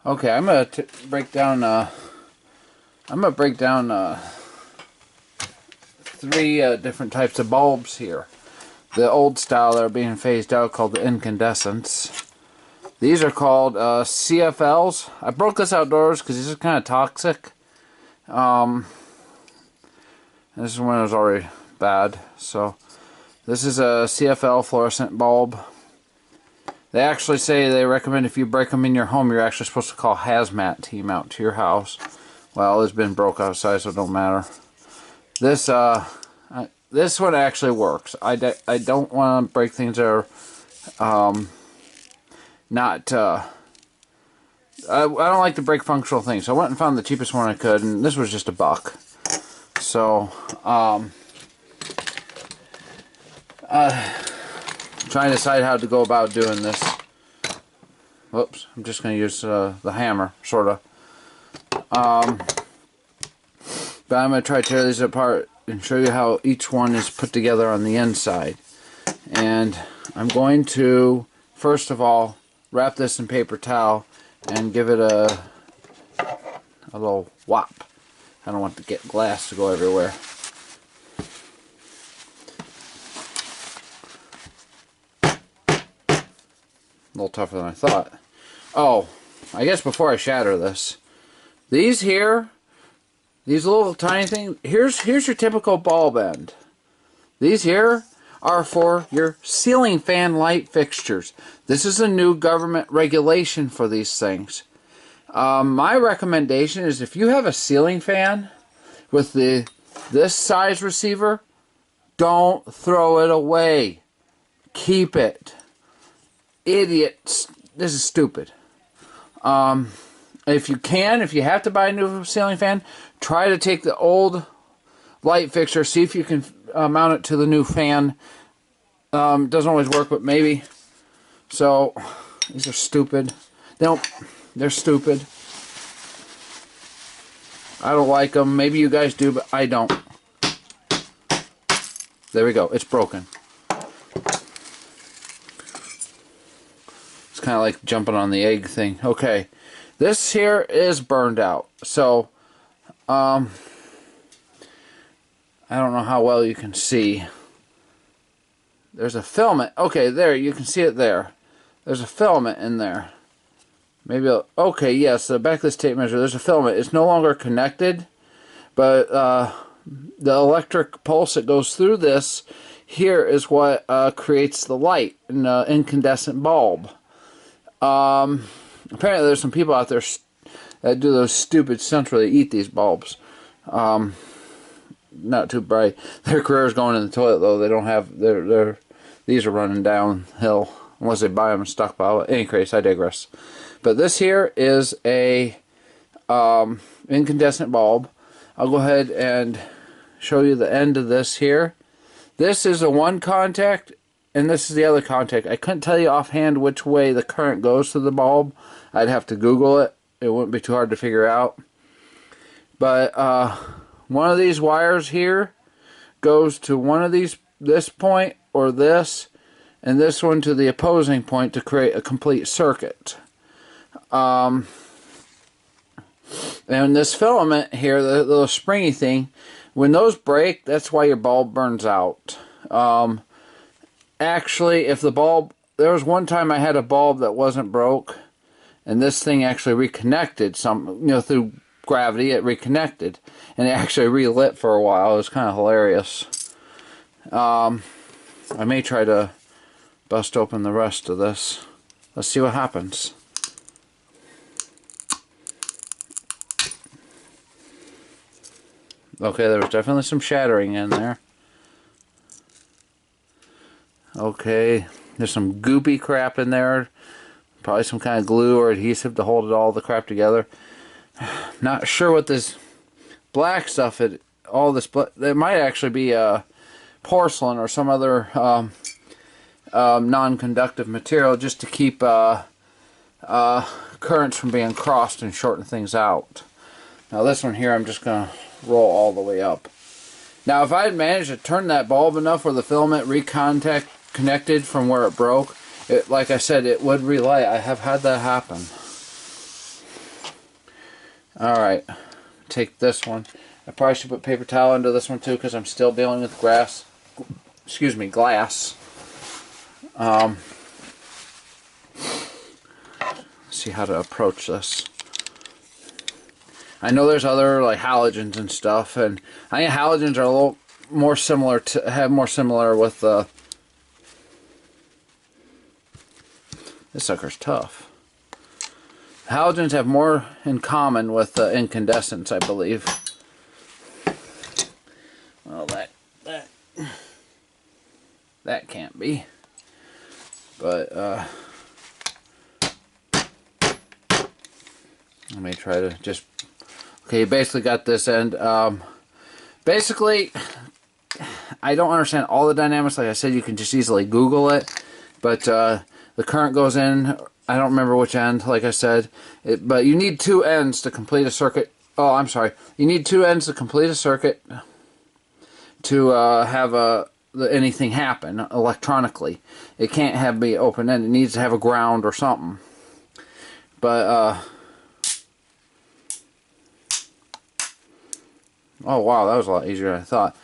Okay, I'm gonna break down. Three different types of bulbs here. The old style that are being phased out, called the incandescents. These are called CFLs. I broke this outdoors because these are kind of toxic. This one was already bad. So this is a CFL fluorescent bulb. They actually say they recommend if you break them in your home, you're actually supposed to call a hazmat team out to your house. Well, it's been broke outside, so it don't matter. This this one actually works. I don't want to break things that are not. I don't like to break functional things. So I went and found the cheapest one I could, and this was just $1. So trying to decide how to go about doing this. Whoops! I'm just going to use the hammer, sort of. But I'm going to try to tear these apart and show you how each one is put together on the inside. And I'm going to, first of all, wrap this in paper towel and give it a little whop. I don't want to get glass to go everywhere. A little tougher than I thought. Oh, I guess before I shatter this, these here, these little tiny things, here's your typical bulb end. These here are for your ceiling fan light fixtures. This is a new government regulation for these things. My recommendation is if you have a ceiling fan with this size receiver, don't throw it away. Keep it. Idiots. This is stupid. If you have to buy a new ceiling fan, try to take the old light fixture, see if you can mount it to the new fan. Doesn't always work, but maybe. So, these are stupid. They're stupid. I don't like them. Maybe you guys do, but I don't. There we go. It's broken. It's kind of like jumping on the egg thing. Okay. This here is burned out. So, I don't know how well you can see. There's a filament. Okay, there. You can see it there. There's a filament in there. Maybe, okay, yes, the back of this tape measure, there's a filament. It's no longer connected, but the electric pulse that goes through this here is what creates the light in the incandescent bulb. Apparently there's some people out there that do those stupid stunts where they eat these bulbs. Not too bright. Their career is going in the toilet, though. They don't have, these are running downhill unless they buy them and stockpile. In any case, I digress. But this here is a incandescent bulb. I'll go ahead and show you the end of this here. This is a one contact, and this is the other contact. I couldn't tell you offhand which way the current goes to the bulb. I'd have to Google it. It wouldn't be too hard to figure out. But one of these wires here goes to one of this point or this, and this one to the opposing point to create a complete circuit. And this filament here, the little springy thing, when those break, that's why your bulb burns out. Actually, if the bulb, there was one time I had a bulb that wasn't broke, and this thing actually reconnected through gravity. It reconnected, and it actually relit for a while. It was kind of hilarious. I may try to bust open the rest of this. Let's see what happens. Okay, there was definitely some shattering in there. Okay, there's some goopy crap in there. Probably some kind of glue or adhesive to hold all the crap together. Not sure what this black stuff, it might actually be porcelain or some other non-conductive material just to keep currents from being crossed and shorten things out. Now this one here, I'm just going to roll all the way up. Now if I had managed to turn that bulb enough where the filament connected from where it broke, like I said, it would relight. I have had that happen. Alright, take this one. I probably should put paper towel into this one too because I'm still dealing with glass. See how to approach this. I know there's other like halogens and stuff, and I think halogens are a little more similar with this sucker's tough. Halogens have more in common with incandescents, I believe. Well, that can't be. But let me try to just. Okay, you basically got this end. Basically, I don't understand all the dynamics. Like I said, you can just easily Google it. But the current goes in. I don't remember which end, like I said. But you need two ends to complete a circuit. Oh, I'm sorry. You need two ends to complete a circuit to have anything happen electronically. It can't be open-ended. It needs to have a ground or something. But, oh wow, that was a lot easier than I thought.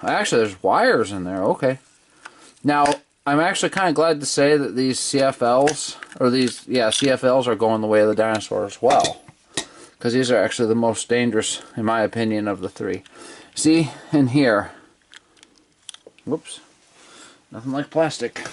Actually there's wires in there, okay. Now, I'm actually kind of glad to say that these CFLs, CFLs are going the way of the dinosaur as well. Because these are actually the most dangerous, in my opinion, of the three. See, in here, whoops, nothing like plastic.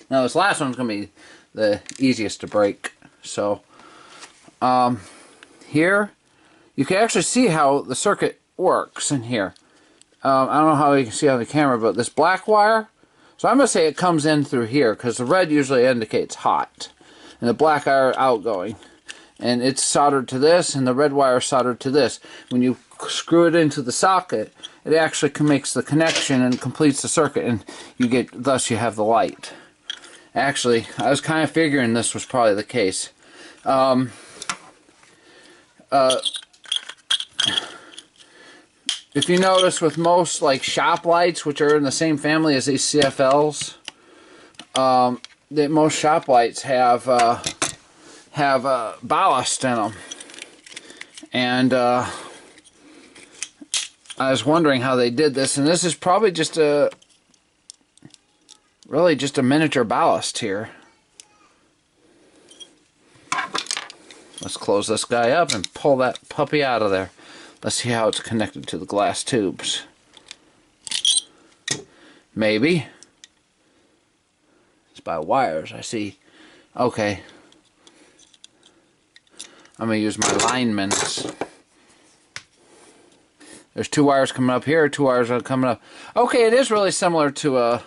Now this last one's going to be the easiest to break. So, here, you can actually see how the circuit works in here. I don't know how you can see on the camera, but this black wire, so I'm going to say it comes in through here, because the red usually indicates hot, and the black are outgoing. And it's soldered to this, and the red wire is soldered to this. When you screw it into the socket, it actually makes the connection and completes the circuit, and thus you have the light. Actually, I was kind of figuring this was probably the case. If you notice with most like shop lights, which are in the same family as these CFLs, that most shop lights have ballast in them. And I was wondering how they did this, and this is probably just really just a miniature ballast here. Let's close this guy up and pull that puppy out of there. Let's see how it's connected to the glass tubes. Maybe. It's by wires, I see. Okay. I'm going to use my linemen's. There's two wires coming up here, two wires are coming up. Okay, it is really similar to a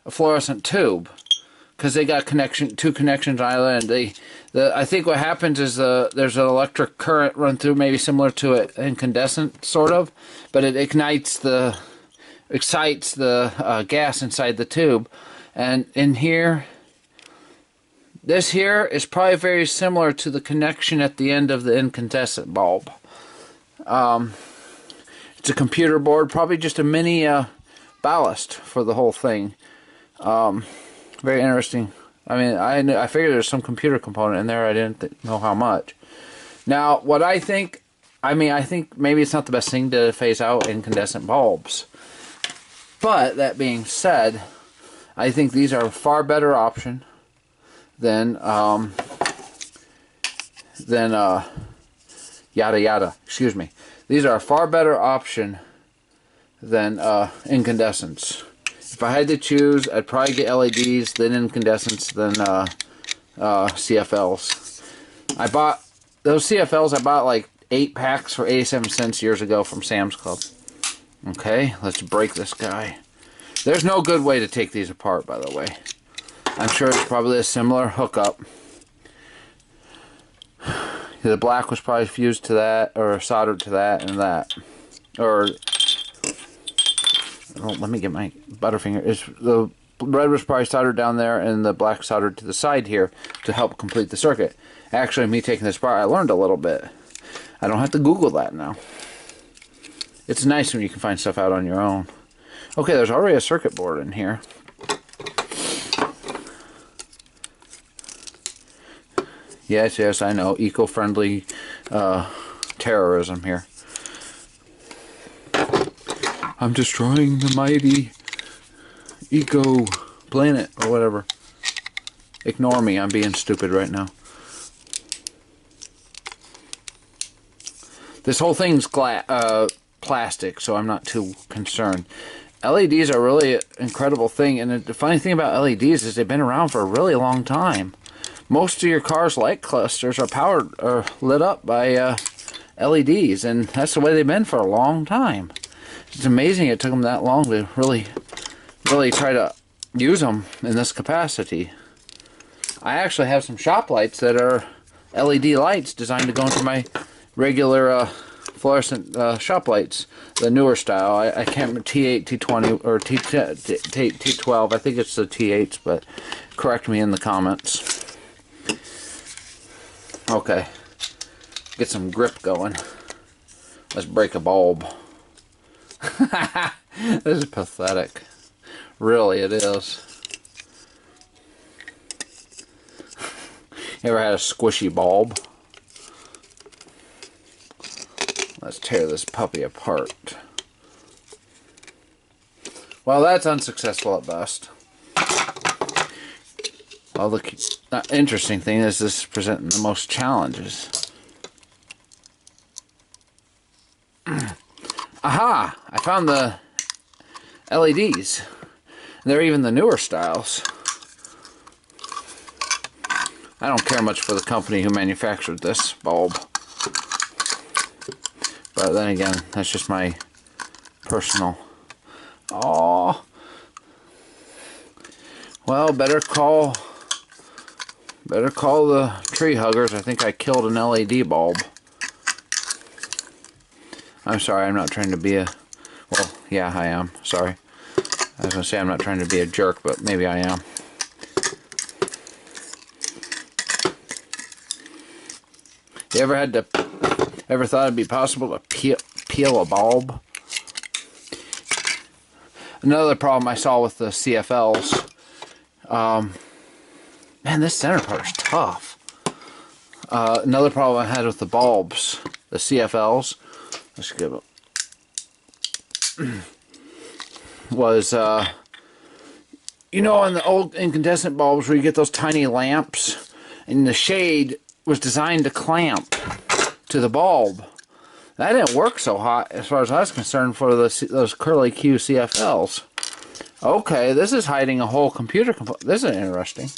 fluorescent tube. Because they got two connections on either end. I think what happens is there's an electric current run through, maybe similar to an incandescent, sort of, but it excites the gas inside the tube. And in here, this here is probably very similar to the connection at the end of the incandescent bulb. It's a computer board, probably just a mini ballast for the whole thing. Very interesting. I mean, I figured there's some computer component in there. I didn't know how much. Now, what I think maybe it's not the best thing to phase out incandescent bulbs. But, that being said, I think these are a far better option than yada yada. Excuse me. These are a far better option than incandescents. If I had to choose, I'd probably get LEDs, then incandescents, then CFLs. I bought those CFLs. I bought like 8 packs for 87 cents years ago from Sam's Club. Okay, let's break this guy. There's no good way to take these apart, by the way. I'm sure it's probably a similar hookup. The black was probably fused to that, or soldered to that and that. Or, oh, let me get my butterfinger. The red was probably soldered down there, and the black soldered to the side here to help complete the circuit. Actually, me taking this apart, I learned a little bit. I don't have to Google that now. It's nice when you can find stuff out on your own. Okay, there's already a circuit board in here. Yes, yes, I know. Eco-friendly terrorism here. I'm destroying the mighty eco planet, or whatever. Ignore me, I'm being stupid right now. This whole thing's plastic, so I'm not too concerned. LEDs are really an incredible thing, and the funny thing about LEDs is they've been around for a really long time. Most of your car's light clusters are powered or lit up by LEDs, and that's the way they've been for a long time. It's amazing it took them that long to really try to use them in this capacity. I actually have some shop lights that are LED lights designed to go into my regular fluorescent shop lights, the newer style. I can't remember, T8, T20, or T12. I think it's the T8s, but correct me in the comments. Okay, get some grip going. Let's break a bulb. This is pathetic. Really, it is. You ever had a squishy bulb? Let's tear this puppy apart. Well, that's unsuccessful at best. Well, the interesting thing is this is presenting the most challenges. Aha! I found the LEDs. They're even the newer styles. I don't care much for the company who manufactured this bulb. But then again, that's just my personal... Aww. Well, better call the tree huggers. I think I killed an LED bulb. I'm sorry, I'm not trying to be a... Well, yeah, I am. Sorry. I was going to say I'm not trying to be a jerk, but maybe I am. You ever thought it'd be possible to peel a bulb? Another problem I saw with the CFLs, man, this center part is tough. Another problem I had with the bulbs, the CFLs, let's give it, was, you know, on the old incandescent bulbs where you get those tiny lamps, and the shade was designed to clamp to the bulb. That didn't work so hot as far as I was concerned for those curly Q CFLs. Okay, this is hiding a whole computer component. This is interesting.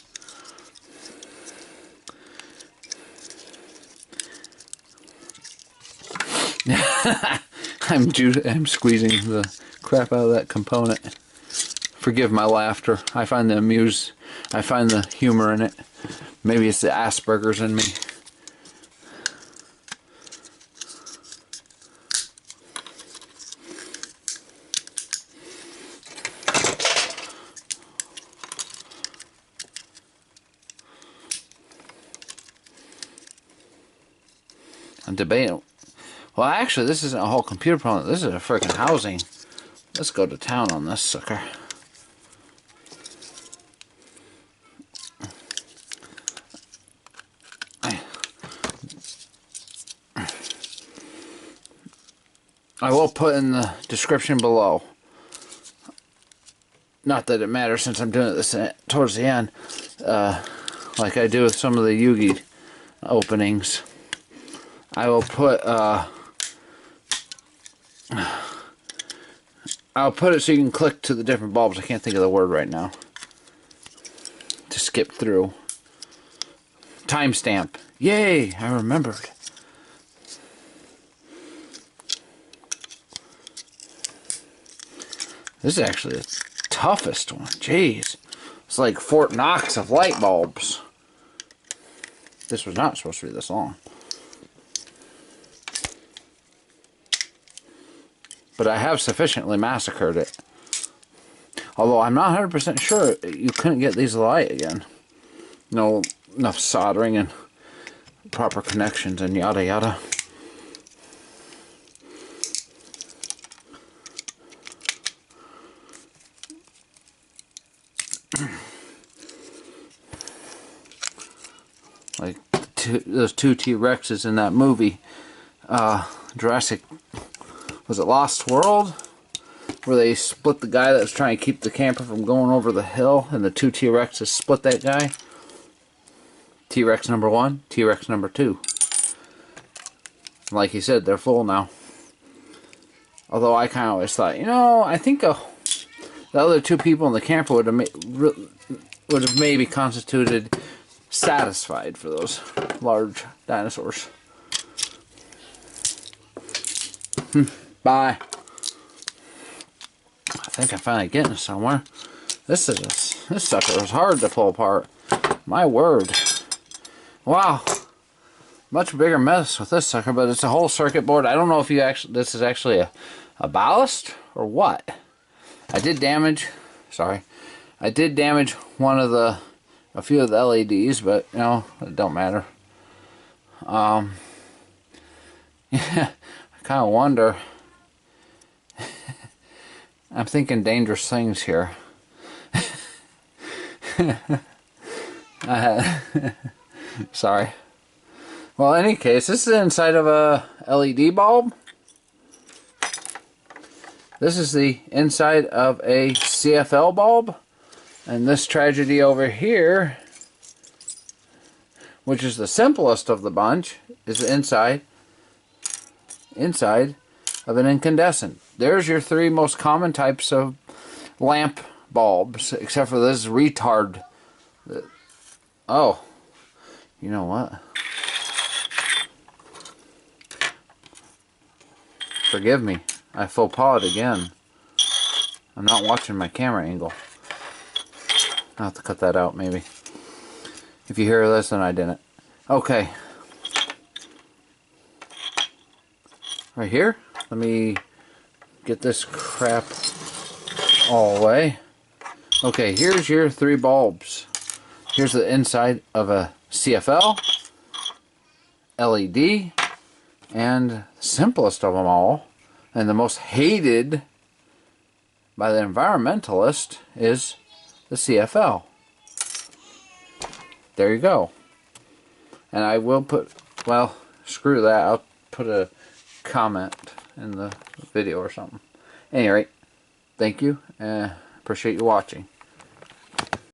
I'm squeezing the crap out of that component. Forgive my laughter. I find the humor in it. Maybe it's the Asperger's in me. I'm debating. Well, actually, this isn't a whole computer problem. This is a freaking housing. Let's go to town on this sucker. I will put in the description below. Not that it matters since I'm doing this towards the end. Like I do with some of the Yugi openings. I will put I'll put it so you can click to the different bulbs. I can't think of the word right now. To skip through. Timestamp. Yay! I remembered. This is actually the toughest one. Jeez. It's like Fort Knox of light bulbs. This was not supposed to be this long. But I have sufficiently massacred it. Although I'm not 100% sure you couldn't get these alight again. No, enough soldering and proper connections and yada yada. Like those two T-Rexes in that movie, Jurassic, was it Lost World? Where they split the guy that was trying to keep the camper from going over the hill, and the two T-Rexes split that guy. T-Rex number 1, T-Rex number 2. Like he said, they're full now. Although I kind of always thought, you know, I think the other two people in the camper would have maybe constituted satisfied for those large dinosaurs. Bye. I think I'm finally getting somewhere. This sucker was hard to pull apart. My word. Wow. Much bigger mess with this sucker, but it's a whole circuit board. I don't know if this is actually a ballast or what. I did damage a few of the LEDs, but you know, it don't matter. Yeah, I kind of wonder. I'm thinking dangerous things here. Sorry. Well, in any case, this is the inside of a LED bulb. This is the inside of a CFL bulb. And this tragedy over here, which is the simplest of the bunch, is the inside of an incandescent. There's your 3 most common types of lamp bulbs, except for this retard. Oh, you know what? Forgive me, I faux pas again. I'm not watching my camera angle. I'll have to cut that out maybe. If you hear this, then I didn't. Okay. Right here, let me get this crap all away. Okay, here's your 3 bulbs. Here's the inside of a CFL, LED, and the simplest of them all, and the most hated by the environmentalist, is the CFL. There you go. And I will put, well, screw that, I'll put a comment in the video or something. Anyway, thank you, and appreciate you watching.